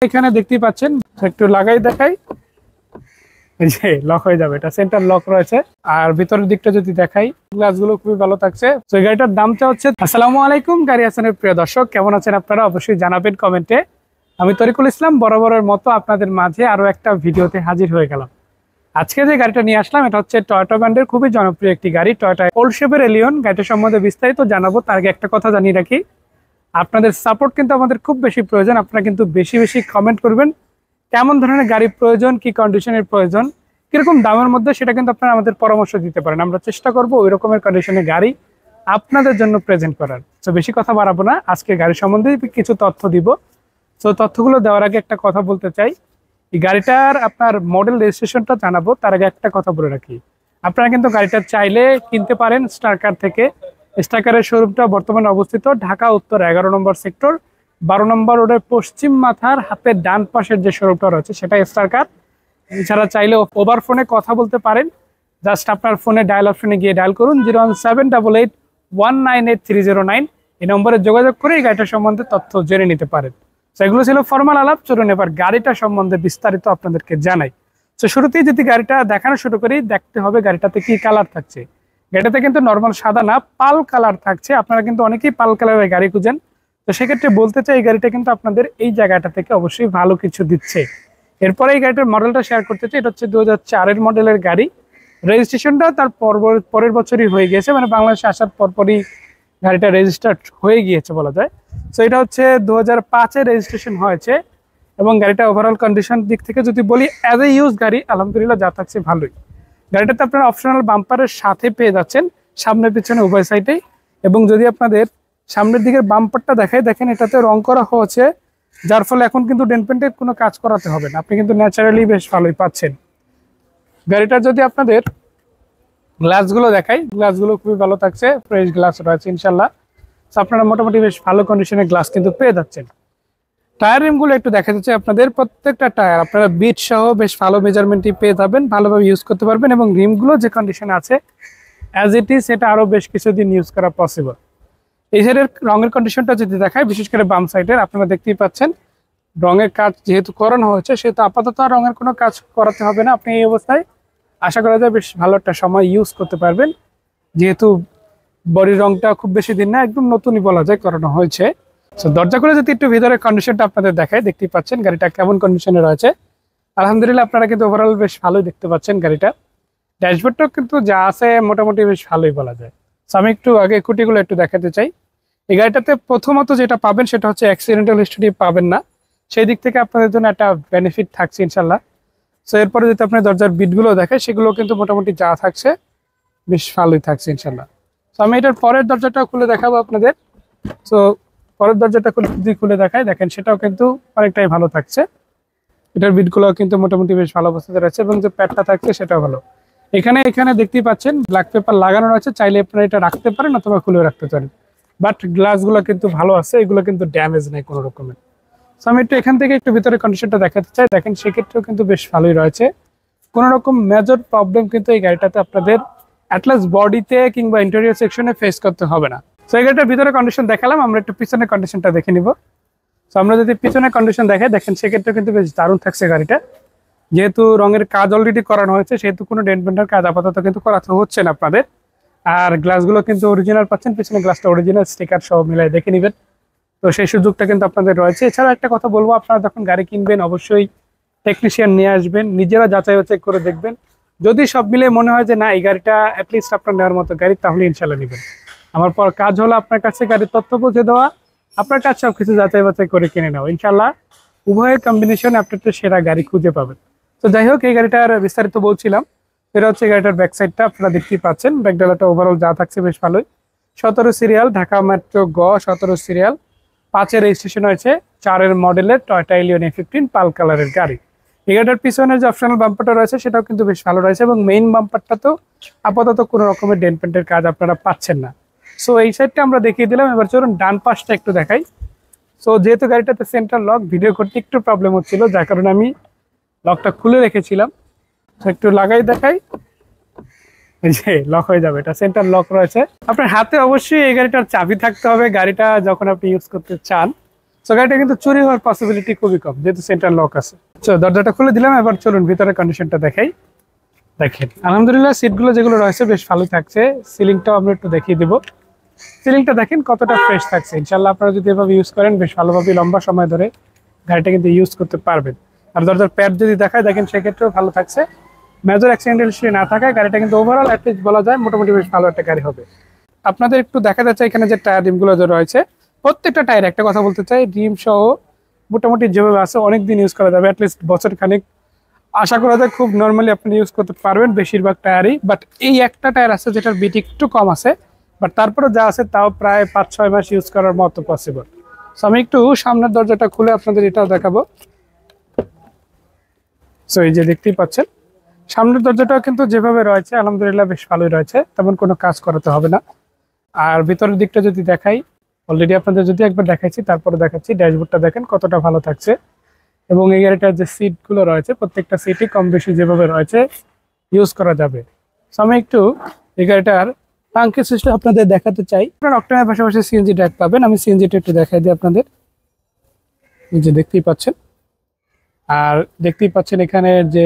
এখানে দেখতেই পাচ্ছেন, একটু লাগাই দেখাই, এই যে লক হয়ে যাবে, এটা সেন্টার লক রয়েছে। আর ভিতরের দিকটা যদি দেখাই, গ্লাসগুলো খুবই ভালো থাকছে। তো এই গাড়িটার দামটা হচ্ছে, আসসালামু আলাইকুম গাড়ি হাসানের প্রিয় দর্শক, কেমন আছেন আপনারা? অবশ্যই জানাবেন কমেন্টে। আমি তরিকুল ইসলাম বরাবরের মতো আপনাদের মাঝে আরো একটা ভিডিওতে হাজির হয়ে গেলাম। আজকে যে গাড়িটা নিয়ে আসলাম এটা হচ্ছে টয়োটা ব্র্যান্ডের খুবই জনপ্রিয় একটি গাড়ি, টয়োটা ওল্ড শেপের এলিয়ন। গাড়িটা সম্বন্ধে বিস্তারিত জানাবো, তার আগে একটা কথা জানিয়ে রাখি, আপনাদের সাপোর্ট কিন্তু আমাদের খুব বেশি প্রয়োজন। আপনারা কিন্তু বেশি বেশি কমেন্ট করবেন, কেমন ধরনের গাড়ি প্রয়োজন, কি কন্ডিশনের প্রয়োজন, কিরকম দামের মধ্যে, সেটা কিন্তু আপনারা আমাদের পরামর্শ দিতে পারেন। আমরা চেষ্টা করবো ওই রকমের কন্ডিশনের গাড়ি আপনাদের জন্য প্রেজেন্ট করার। তো বেশি কথা বাড়াবো না, আজকে গাড়ি সম্বন্ধে কিছু তথ্য দিব। তো তথ্যগুলো দেওয়ার আগে একটা কথা বলতে চাই, এই গাড়িটার আপনার মডেল রেজিস্ট্রেশনটা জানাবো, তার আগে একটা কথা বলে রাখি, আপনারা কিন্তু গাড়িটা চাইলে কিনতে পারেন স্টার কার থেকে। স্টার কারের শোরুমটা বর্তমানে অবস্থিত ঢাকা উত্তর 11 নম্বর সেক্টর 12 নম্বর রোডের পশ্চিম মাথার হাতের ডান পাশের যে শোরুমটা রয়েছে সেটা স্টার কার। এছাড়া চাইলে ওভার ফোনে কথা বলতে পারেন, জাস্ট আপনার ফোনে ডায়াল অপশনে গিয়ে ডায়াল করুন 01788198309, এই নম্বরে যোগাযোগ করে এই গাড়িটার সম্বন্ধে তথ্য জেনে নিতে পারেন। সেগুলো ছিল ফর্মাল আলাপ, চলুন এবার গাড়িটা সম্বন্ধে বিস্তারিত আপনাদেরকে জানাই। তো শুরুতেই যদি গাড়িটা দেখানো শুরু করি, দেখতে হবে গাড়িটাতে কি কালার থাকছে। গাড়িটাতে কিন্তু নর্মাল সাদা না, পাল কালার থাকছে। আপনারা কিন্তু অনেকেই পাল কালারের গাড়ি খুঁজেন, তো সেক্ষেত্রে বলতে চাই এই গাড়িটা কিন্তু আপনাদের এই জায়গাটা থেকে অবশ্যই ভালো কিছু দিচ্ছে। এরপরে এই গাড়িটার মডেলটা শেয়ার করতে চাই, এটা হচ্ছে 2004-এর মডেলের গাড়ি। রেজিস্ট্রেশনটা তার পরের বছরই হয়ে গিয়েছে, মানে বাংলাদেশে আসার পরপরই গাড়িটা রেজিস্টার্ড হয়ে গিয়েছে বলা যায়। তো এটা হচ্ছে 2005-এ রেজিস্ট্রেশন হয়েছে এবং গাড়িটা ওভারঅল কন্ডিশন দিক থেকে যদি বলি, অ্যাজ এ ইউজ গাড়ি আলহামদুলিল্লাহ যা থাকছে ভালোই। গাড়িটাতে আপনারা অপশনাল বাম্পারের সাথে পেয়ে যাচ্ছেন সামনে পিছনে উভয় সাইডেই। এবং যদি আপনাদের সামনের দিকের বাম্পারটা দেখায়, দেখেন এটাতে রং করা হয়েছে, যার ফলে এখন কিন্তু ডেন্ট পেন্টের কোনো কাজ করাতে হবে না, আপনি কিন্তু ন্যাচারালি বেশ ভালোই পাচ্ছেন। গাড়িটার যদি আপনাদের গ্লাসগুলো দেখাই, গ্লাসগুলো খুবই ভালো থাকছে, ফ্রেশ গ্লাস রয়েছে ইনশাল্লাহ। তো আপনারা মোটামুটি বেশ ভালো কন্ডিশনের গ্লাস কিন্তু পেয়ে যাচ্ছেন। টায়ার রিমগুলো একটু দেখা যাচ্ছে, আপনাদের প্রত্যেকটা টায়ার আপনারা বিট সহ বেশ ভালো মেজারমেন্টই পেয়ে যাবেন, ভালোভাবে ইউজ করতে পারবেন। এবং রিমগুলো যে কন্ডিশনে আছে অ্যাজ ইট ইজ, সেটা আরও বেশ কিছুদিন ইউজ করা পসিবল। এই সাইডের রঙের কন্ডিশনটা যদি দেখায়, বিশেষ করে বাম সাইডের, আপনারা দেখতেই পাচ্ছেন রঙের কাজ যেহেতু করানো হয়েছে, সেহেতু আপাতত আর রঙের কোনো কাজ করাতে হবে না। আপনি এই অবস্থায় আশা করা যায় বেশ ভালো একটা সময় ইউজ করতে পারবেন, যেহেতু বডির রংটা খুব বেশি দিন না, একদম নতুনই বলা যায় করানো হয়েছে। তো দরজা করে যদি একটু ভিতরের কন্ডিশনটা আপনাদের দেখায়, দেখতেই পাচ্ছেন গাড়িটা কেমন কন্ডিশনে রয়েছে। আলহামদুলিল্লাহ আপনারা কিন্তু ওভারঅল বেশ ভালোই দেখতে পাচ্ছেন গাড়িটা। ড্যাশবোর্ডটাও কিন্তু যা আছে মোটামুটি বেশ ভালোই বলা যায়। তো আমি একটু আগে কুটিগুলো একটু দেখাতে চাই। এই গাড়িটাতে প্রথমত যেটা পাবেন সেটা হচ্ছে অ্যাক্সিডেন্টাল হিস্ট্রি পাবেন না, সেই দিক থেকে আপনাদের জন্য একটা বেনিফিট থাকছে ইনশাল্লাহ। তো এরপরে যদি আপনি দরজার বিটগুলো দেখেন, সেগুলো কিন্তু মোটামুটি যা থাকছে বেশ ভালোই থাকছে ইনশাল্লাহ। তো আমি এটার পরের দরজাটাও খুলে দেখাবো আপনাদের। তো পরের দরজাটা যদি খুলে দেখায়, দেখেন সেটাও কিন্তু অনেকটাই ভালো থাকছে। এটার বিটগুলো কিন্তু মোটামুটি বেশ ভালো অবস্থাতে রয়েছে এবং যে প্যাডটা থাকছে সেটাও ভালো। এখানে দেখতেই পাচ্ছেন ব্ল্যাক পেপার লাগানো রয়েছে, চাইলে আপনারা এটা রাখতে পারেন অথবা খুলে রাখতে পারেন, বাট গ্লাসগুলো কিন্তু ভালো আছে, এগুলো কিন্তু ড্যামেজ নেই কোনো রকমের। তো আমি একটু এখান থেকে একটু ভিতরে কন্ডিশনটা দেখাতে চাই, দেখেন সেক্ষেত্রেও কিন্তু বেশ ভালোই রয়েছে, কোনো রকম মেজর প্রবলেম কিন্তু এই গাড়িটাতে আপনাদের অ্যাটলাস বডিতে কিংবা ইন্টেরিয়র সেকশনে ফেস করতে হবে না। তো এই গাড়িটার ভিতরে কন্ডিশন দেখালাম, আমরা একটু পিছনের কন্ডিশনটা দেখে নিব। তো আমরা যদি পিছনের কন্ডিশন দেখাই, দেখেন সেক্ষেত্রে কিন্তু বেশ দারুণ থাকছে গাড়িটা। যেহেতু রঙের কাজ অলরেডি করানো হয়েছে, সেহেতু কোনো ডেন্ট পেন্টের কাজ আপাতত কিন্তু করাতে হচ্ছে না আপনাদের। আর গ্লাসগুলো কিন্তু অরিজিনাল পাচ্ছেন, পিছনে গ্লাসটা অরিজিনাল, স্টিকার সহ মিলাই দেখে নেবেন। তো সেই সুযোগটা কিন্তু আপনাদের রয়েছে। এছাড়াও একটা কথা বলবো, আপনারা যখন গাড়ি কিনবেন অবশ্যই টেকনিশিয়ান নিয়ে আসবেন, নিজেরা যাচাই বাছাই করে দেখবেন। যদি সব মিলে মনে হয় যে না এই গাড়িটা অ্যাটলিস্ট আপনার নেওয়ার মতো গাড়ি, তাহলে ইনশাল্লাহ নেবেন। আমার পর কাজ হলো আপনার কাছে গাড়ির তথ্য পৌঁছে দেওয়া, আপনার কাছে সবকিছু যাচাই বাছাই করে কিনে নেওয়া। ইনশাল্লাহ উভয়ের কম্বিনেশনে আপনি একটা সেরা গাড়ি খুঁজে পাবেন। তো যাই হোক, এই গাড়িটার বিস্তারিত বলছিলাম, এটা হচ্ছে গাড়িটার ব্যাক সাইডটা, আপনারা দেখতেই পাচ্ছেন ব্যাকডালাটা ওভারঅল যা থাকছে বেশ ভালোই। 17 সিরিয়াল, ঢাকা মেট্রো গ 17 সিরিয়াল, 5-এর রেজিস্ট্রেশন হয়েছে, 4-এর মডেলের টয়োটা এলিয়ন A15 পাল কালারের গাড়ি। এই গাড়িটার পিছনের যে অপশনাল বাম্পারটা রয়েছে সেটাও কিন্তু বেশ ভালো রয়েছে এবং মেইন বাম্পারটা তো আপাতত কোনো রকমের ডেন্ট পেন্টের কাজ আপনারা পাচ্ছেন না। সো এই সাইডটা আমরা দেখিয়ে দিলাম, এবার চলুন ডান পাশটা একটু দেখাই। সো যেহেতু গাড়িটাতে সেন্ট্রাল লক, ভিডিও করতে একটু প্রবলেম হচ্ছিল, যার কারণে আমি লকটা খুলে রেখেছিলাম। তো একটু লাগাই দেখাই, এই যে লক হয়ে যাবে, এটা সেন্টার লক রয়েছে। আপনার হাতে অবশ্যই এই গাড়িটার চাবি থাকতে হবে গাড়িটা যখন আপনি ইউজ করতে চান। সো গাড়িটা কিন্তু চুরি হওয়ার পসিবিলিটি খুবই কম, যেহেতু সেন্ট্রাল লক আছে। তো দরজাটা খুলে দিলাম, এবার চলুন ভিতরে কন্ডিশনটা দেখাই। দেখেন আলহামদুলিল্লাহ সিটগুলো যেগুলো রয়েছে বেশ ভালো থাকছে। সিলিংটাও আমরা একটু দেখিয়ে দিব। সিলিংটা দেখেন কতটা ফ্রেশ থাকছে। ইনশাল্লাহ আপনারা যদি এভাবে ইউজ করেন বেশ ভালোভাবে লম্বা সময় ধরে গাড়িটা কিন্তু ইউজ করতে পারবেন। আর দরজার প্যাড যদি দেখায় দেখেন সেক্ষেত্রেও ভালো থাকছে। মেজর অ্যাক্সিডেন্টাল হিস্ট্রি না থাকায় গাড়িটা কিন্তু ওভারঅল অ্যাটলিস্ট বলা যায় মোটামুটি বেশ ভালো একটা গাড়ি হবে। আপনাদের একটু দেখা যাচ্ছে এখানে যে টায়ার রিমগুলো যে রয়েছে, প্রত্যেকটা টায়ার একটা কথা বলতে চাই, রিম সহ মোটামুটি যেভাবে আছে অনেক দিন ইউজ করা যাবে, অ্যাটলিস্ট বছর খানিক আশা করা যায় খুব নর্মালি আপনি ইউজ করতে পারবেন বেশিরভাগ টায়ারই। বাট এই একটা টায়ার আছে যেটার বিটি একটু কম আছে, বাট তারপরে যা আছে তাও প্রায় 5-6 মাস ইউজ করার মতো পসিবল। সো আমি একটু সামনের দরজাটা খুলে আপনাদের এটাও দেখাবো। সো এই যে দেখতেই পাচ্ছেন সামনের দরজাটাও কিন্তু যেভাবে রয়েছে আলহামদুলিল্লাহ বেশ ভালোই রয়েছে, তেমন কোনো কাজ করাতে হবে না। আর ভিতরের দিকটা যদি দেখাই, অলরেডি আপনাদের যদি একবার দেখাইছি তারপরে দেখাচ্ছি, ড্যাশবোর্ডটা দেখেন কতটা ভালো থাকছে। এবং এই গাড়িটার যে সিটগুলো রয়েছে প্রত্যেকটা সিটই কম বেশি যেভাবে রয়েছে ইউজ করা যাবে। সো আমি একটু এই গাড়িটার টাঙ্কি সিস্টেম আপনাদের দেখাতে চাই। আপনার অক্টেনের পাশাপাশি সিএনজি ড্রাইভ পাবেন। আমি সিএনজিটা একটু দেখাই দিই আপনাদের। এই যে দেখতেই পাচ্ছেন, আর দেখতেই পাচ্ছেন এখানে যে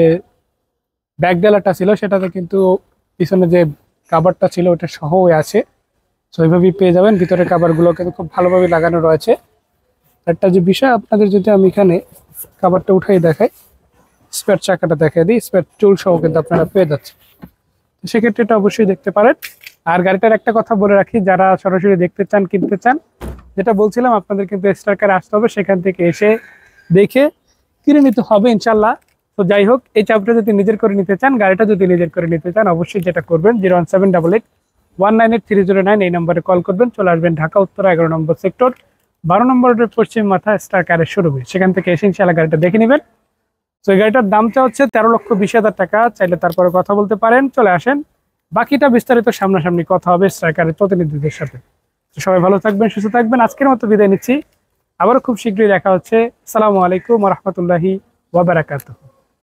ব্যাক ডেলারটা ছিল সেটাতে কিন্তু পিছনে যে কাভারটা ছিল ওটা সহ আছে। সো এইভাবেই পেয়ে যাবেন। ভিতরে কাভারগুলো কিন্তু খুব ভালোভাবে লাগানো রয়েছে। একটা যে বিষয় আপনাদের যদি আমি এখানে কাভারটা উঠাই দেখাই, স্পেয়ার চাকাটা দেখাই দিই, স্পেয়ার চুল সহ কিন্তু আপনারা পেয়ে যাচ্ছেন। তো সেক্ষেত্রে এটা অবশ্যই দেখতে পারেন। আর গাড়িটার একটা কথা বলে রাখি, যারা সরাসরি দেখতে চান কিনতে চান, যেটা বলছিলাম আপনাদের কিন্তু স্টার কারে আসতে হবে, সেখান থেকে এসে দেখে কিনে নিতে হবে ইনশাল্লাহ। তো যাই হোক, এই চাবিটা যদি নিজের করে নিতে চান, গাড়িটা যদি নিজের করে নিতে চান, অবশ্যই যেটা করবেন 01788198309 এই নম্বরে কল করবেন। চলে আসবেন ঢাকা উত্তর 11 নম্বর সেক্টর 12 নম্বরের পশ্চিম মাথা স্টার কারের শোরুমে। সেখান থেকে এসে ইনশাল্লাহ গাড়িটা দেখে নেবেন। তো এই গাড়িটার দামটা হচ্ছে 13,20,000 টাকা। চাইলে তারপরে কথা বলতে পারেন, চলে আসেন। বাকিটা বিস্তারিত স্টার কথা হবে কারের প্রতিনিধিদের সাথে। তো সবাই ভালো থাকবেন, সুস্থ থাকবেন। আজকের মতো বিদায় নিচ্ছি, আবারও খুব শীঘ্রই দেখা হচ্ছে। আসসালামু আলাইকুম ওয়া রাহমাতুল্লাহি ওয়া বারাকাতুহু।